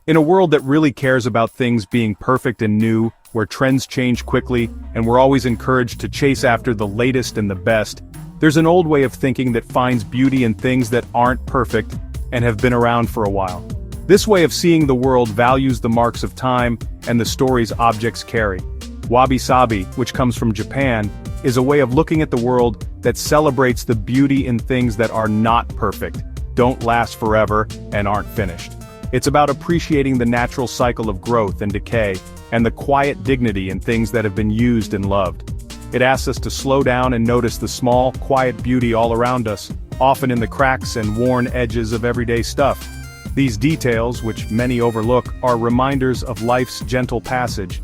In a world that really cares about things being perfect and new, where trends change quickly, and we're always encouraged to chase after the latest and the best, there's an old way of thinking that finds beauty in things that aren't perfect and have been around for a while. This way of seeing the world values the marks of time and the stories objects carry. Wabi-Sabi, which comes from Japan, is a way of looking at the world that celebrates the beauty in things that are not perfect, don't last forever, and aren't finished. It's about appreciating the natural cycle of growth and decay, and the quiet dignity in things that have been used and loved. It asks us to slow down and notice the small, quiet beauty all around us, often in the cracks and worn edges of everyday stuff. These details, which many overlook, are reminders of life's gentle passage.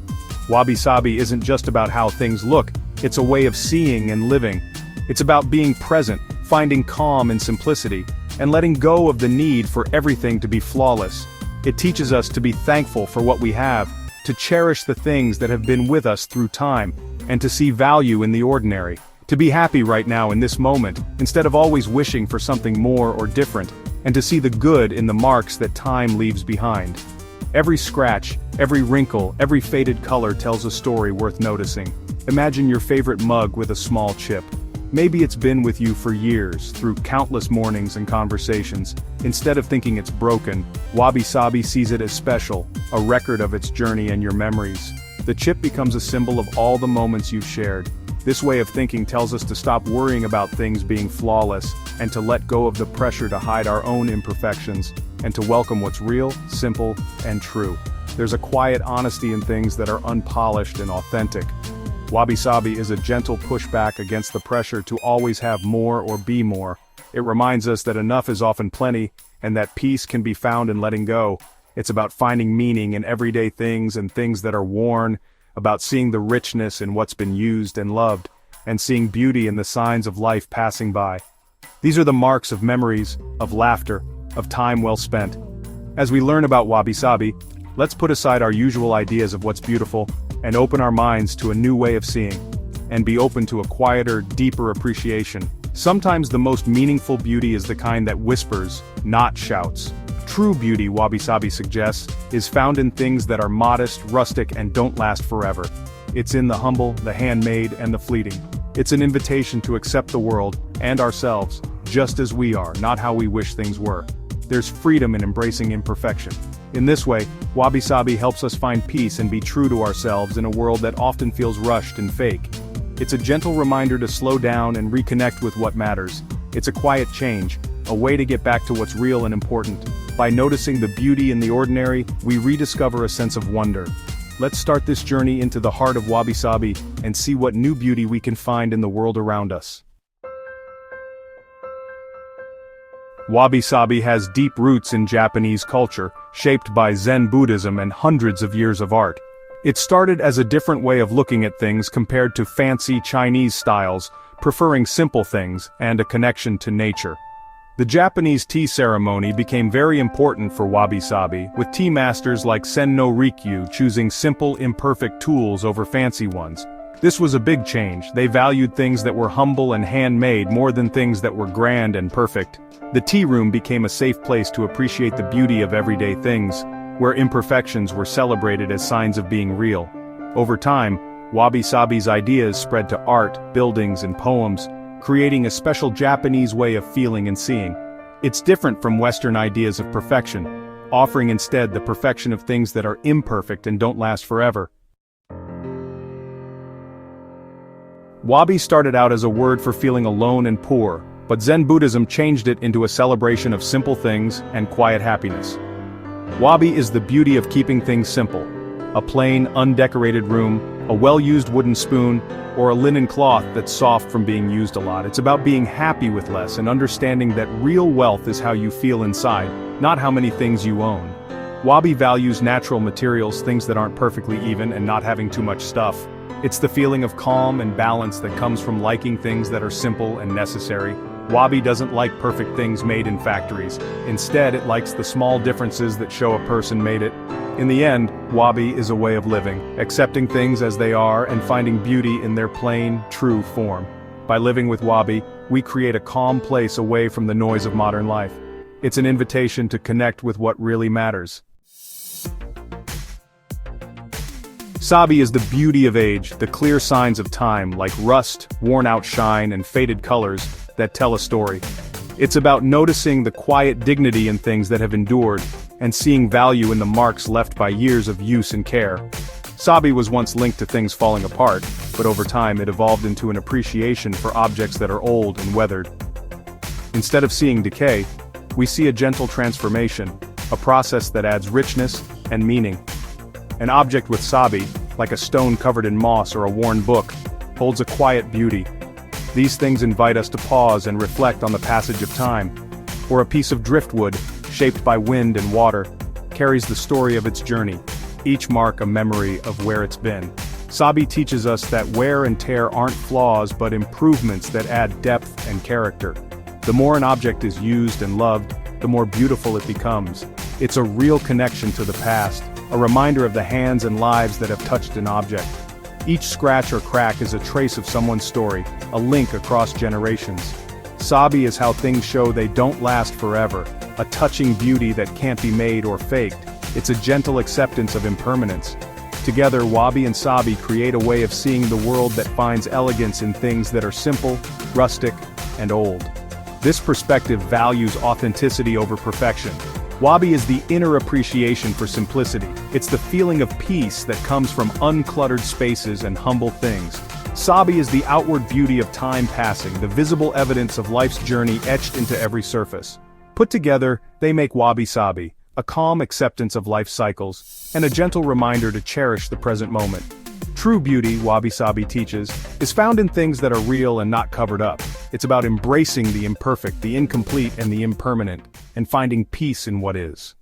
Wabi-Sabi isn't just about how things look, it's a way of seeing and living. It's about being present, finding calm in simplicity, and letting go of the need for everything to be flawless. It teaches us to be thankful for what we have, to cherish the things that have been with us through time, and to see value in the ordinary, to be happy right now in this moment, instead of always wishing for something more or different, and to see the good in the marks that time leaves behind. Every scratch, every wrinkle, every faded color tells a story worth noticing. Imagine your favorite mug with a small chip. Maybe it's been with you for years, through countless mornings and conversations. Instead of thinking it's broken, Wabi-Sabi sees it as special, a record of its journey and your memories. The chip becomes a symbol of all the moments you've shared. This way of thinking tells us to stop worrying about things being flawless, and to let go of the pressure to hide our own imperfections, and to welcome what's real, simple, and true. There's a quiet honesty in things that are unpolished and authentic. Wabi-Sabi is a gentle pushback against the pressure to always have more or be more. It reminds us that enough is often plenty, and that peace can be found in letting go. It's about finding meaning in everyday things and things that are worn, about seeing the richness in what's been used and loved, and seeing beauty in the signs of life passing by. These are the marks of memories, of laughter, of time well spent. As we learn about Wabi-Sabi, let's put aside our usual ideas of what's beautiful, and open our minds to a new way of seeing, and be open to a quieter, deeper appreciation. Sometimes the most meaningful beauty is the kind that whispers, not shouts. True beauty, Wabi-Sabi suggests, is found in things that are modest, rustic, and don't last forever. It's in the humble, the handmade, and the fleeting. It's an invitation to accept the world, and ourselves, just as we are, not how we wish things were. There's freedom in embracing imperfection. In this way, Wabi-Sabi helps us find peace and be true to ourselves in a world that often feels rushed and fake. It's a gentle reminder to slow down and reconnect with what matters. It's a quiet change, a way to get back to what's real and important. By noticing the beauty in the ordinary, we rediscover a sense of wonder. Let's start this journey into the heart of Wabi-Sabi and see what new beauty we can find in the world around us. Wabi-Sabi has deep roots in Japanese culture, shaped by Zen Buddhism and hundreds of years of art. It started as a different way of looking at things compared to fancy Chinese styles, preferring simple things and a connection to nature. The Japanese tea ceremony became very important for Wabi-Sabi, with tea masters like Sen-no-rikyu choosing simple, imperfect tools over fancy ones. This was a big change. They valued things that were humble and handmade more than things that were grand and perfect. The tea room became a safe place to appreciate the beauty of everyday things, where imperfections were celebrated as signs of being real. Over time, Wabi-Sabi's ideas spread to art, buildings, and poems, creating a special Japanese way of feeling and seeing. It's different from Western ideas of perfection, offering instead the perfection of things that are imperfect and don't last forever. Wabi started out as a word for feeling alone and poor, but Zen Buddhism changed it into a celebration of simple things and quiet happiness. Wabi is the beauty of keeping things simple. A plain, undecorated room, a well-used wooden spoon, or a linen cloth that's soft from being used a lot. It's about being happy with less and understanding that real wealth is how you feel inside, not how many things you own. Wabi values natural materials, things that aren't perfectly even and not having too much stuff. It's the feeling of calm and balance that comes from liking things that are simple and necessary. Wabi doesn't like perfect things made in factories. Instead, it likes the small differences that show a person made it. In the end, Wabi is a way of living, accepting things as they are and finding beauty in their plain, true form. By living with Wabi, we create a calm place away from the noise of modern life. It's an invitation to connect with what really matters. Sabi is the beauty of age, the clear signs of time like rust, worn-out shine, and faded colors that tell a story. It's about noticing the quiet dignity in things that have endured, and seeing value in the marks left by years of use and care. Sabi was once linked to things falling apart, but over time it evolved into an appreciation for objects that are old and weathered. Instead of seeing decay, we see a gentle transformation, a process that adds richness and meaning. An object with Sabi, like a stone covered in moss or a worn book, holds a quiet beauty. These things invite us to pause and reflect on the passage of time. Or a piece of driftwood, shaped by wind and water, carries the story of its journey, each mark a memory of where it's been. Sabi teaches us that wear and tear aren't flaws but improvements that add depth and character. The more an object is used and loved, the more beautiful it becomes. It's a real connection to the past, a reminder of the hands and lives that have touched an object. Each scratch or crack is a trace of someone's story, a link across generations. Sabi is how things show they don't last forever, a touching beauty that can't be made or faked. It's a gentle acceptance of impermanence. Together, Wabi and Sabi create a way of seeing the world that finds elegance in things that are simple, rustic, and old. This perspective values authenticity over perfection. Wabi is the inner appreciation for simplicity. It's the feeling of peace that comes from uncluttered spaces and humble things. Sabi is the outward beauty of time passing, the visible evidence of life's journey etched into every surface. Put together, they make Wabi-Sabi, a calm acceptance of life's cycles, and a gentle reminder to cherish the present moment. True beauty, Wabi-Sabi teaches, is found in things that are real and not covered up. It's about embracing the imperfect, the incomplete, and the impermanent, and finding peace in what is.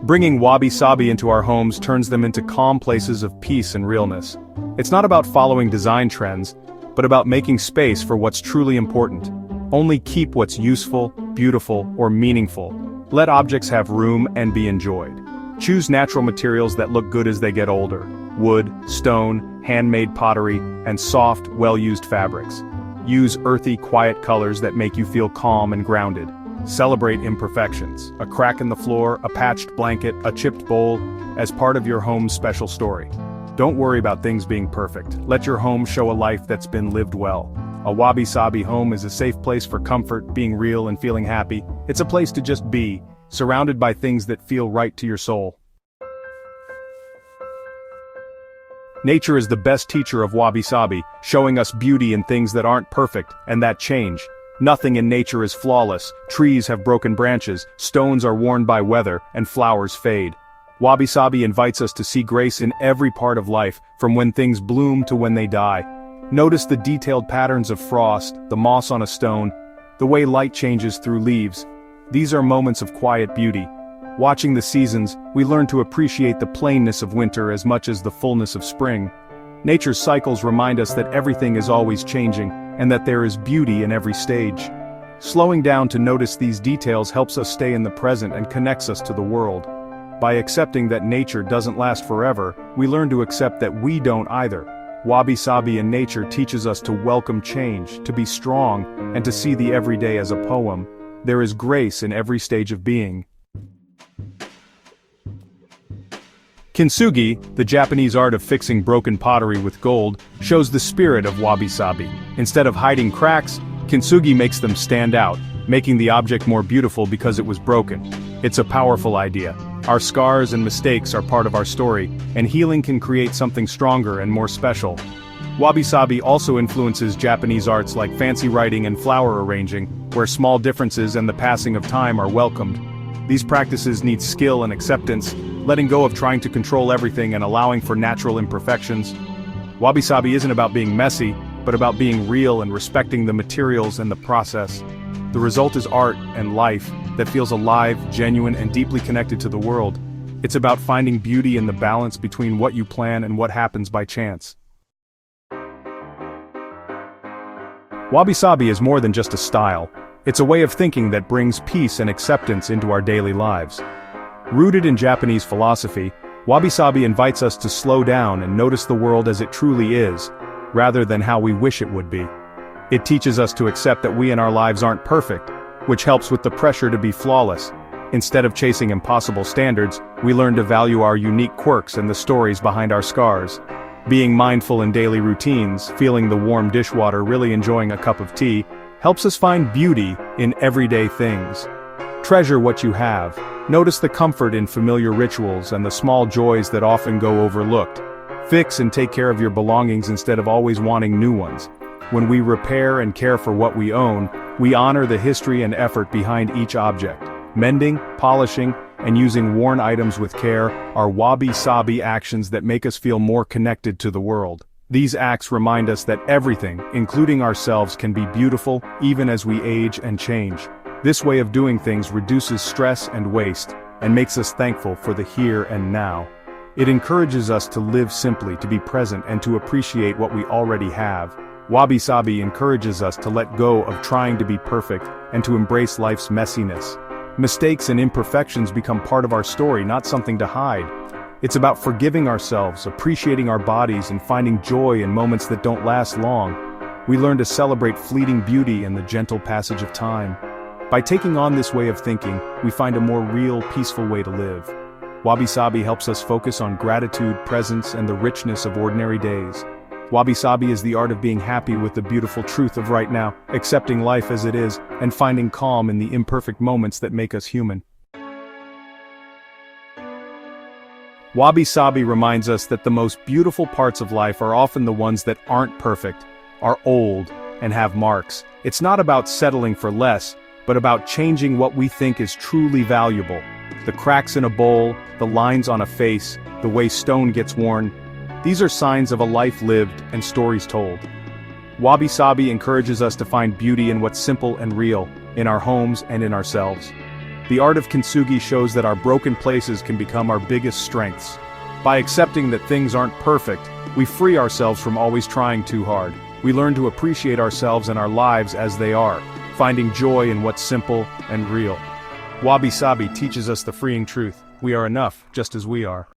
Bringing Wabi-Sabi into our homes turns them into calm places of peace and realness. It's not about following design trends, but about making space for what's truly important. Only keep what's useful, beautiful, or meaningful. Let objects have room and be enjoyed. Choose natural materials that look good as they get older. Wood, stone, handmade pottery, and soft, well-used fabrics. Use earthy, quiet colors that make you feel calm and grounded. Celebrate imperfections, a crack in the floor, a patched blanket, a chipped bowl, as part of your home's special story. Don't worry about things being perfect. Let your home show a life that's been lived well. A Wabi-Sabi home is a safe place for comfort, being real, and feeling happy. It's a place to just be, surrounded by things that feel right to your soul. Nature is the best teacher of Wabi-Sabi, showing us beauty in things that aren't perfect, and that change. Nothing in nature is flawless. Trees have broken branches, stones are worn by weather, and flowers fade. Wabi-Sabi invites us to see grace in every part of life, from when things bloom to when they die. Notice the detailed patterns of frost, the moss on a stone, the way light changes through leaves. These are moments of quiet beauty. Watching the seasons, we learn to appreciate the plainness of winter as much as the fullness of spring. Nature's cycles remind us that everything is always changing, and that there is beauty in every stage. Slowing down to notice these details helps us stay in the present and connects us to the world. By accepting that nature doesn't last forever, we learn to accept that we don't either. Wabi-Sabi in nature teaches us to welcome change, to be strong, and to see the everyday as a poem. There is grace in every stage of being. Kintsugi, the Japanese art of fixing broken pottery with gold, shows the spirit of Wabi-Sabi. Instead of hiding cracks, Kintsugi makes them stand out, making the object more beautiful because it was broken. It's a powerful idea. Our scars and mistakes are part of our story, and healing can create something stronger and more special. Wabi-Sabi also influences Japanese arts like fancy writing and flower arranging, where small differences and the passing of time are welcomed. These practices need skill and acceptance, letting go of trying to control everything and allowing for natural imperfections. Wabi-Sabi isn't about being messy, but about being real and respecting the materials and the process. The result is art and life that feels alive, genuine, and deeply connected to the world. It's about finding beauty in the balance between what you plan and what happens by chance. Wabi-Sabi is more than just a style. It's a way of thinking that brings peace and acceptance into our daily lives. Rooted in Japanese philosophy, Wabi-Sabi invites us to slow down and notice the world as it truly is, rather than how we wish it would be. It teaches us to accept that we in our lives aren't perfect, which helps with the pressure to be flawless. Instead of chasing impossible standards, we learn to value our unique quirks and the stories behind our scars. Being mindful in daily routines, feeling the warm dishwater, really enjoying a cup of tea, helps us find beauty in everyday things. Treasure what you have. Notice the comfort in familiar rituals and the small joys that often go overlooked. Fix and take care of your belongings instead of always wanting new ones. When we repair and care for what we own, we honor the history and effort behind each object. Mending, polishing, and using worn items with care are Wabi-Sabi actions that make us feel more connected to the world. These acts remind us that everything, including ourselves, can be beautiful, even as we age and change. This way of doing things reduces stress and waste, and makes us thankful for the here and now. It encourages us to live simply, to be present, and to appreciate what we already have. Wabi-Sabi encourages us to let go of trying to be perfect, and to embrace life's messiness. Mistakes and imperfections become part of our story, not something to hide. It's about forgiving ourselves, appreciating our bodies, and finding joy in moments that don't last long. We learn to celebrate fleeting beauty and the gentle passage of time. By taking on this way of thinking, we find a more real, peaceful way to live. Wabi-Sabi helps us focus on gratitude, presence, and the richness of ordinary days. Wabi-Sabi is the art of being happy with the beautiful truth of right now, accepting life as it is, and finding calm in the imperfect moments that make us human. Wabi-Sabi reminds us that the most beautiful parts of life are often the ones that aren't perfect, are old, and have marks. It's not about settling for less, but about changing what we think is truly valuable. The cracks in a bowl, the lines on a face, the way stone gets worn. These are signs of a life lived and stories told. Wabi-Sabi encourages us to find beauty in what's simple and real, in our homes and in ourselves. The art of Kintsugi shows that our broken places can become our biggest strengths. By accepting that things aren't perfect, we free ourselves from always trying too hard. We learn to appreciate ourselves and our lives as they are, finding joy in what's simple and real. Wabi-Sabi teaches us the freeing truth: we are enough, just as we are.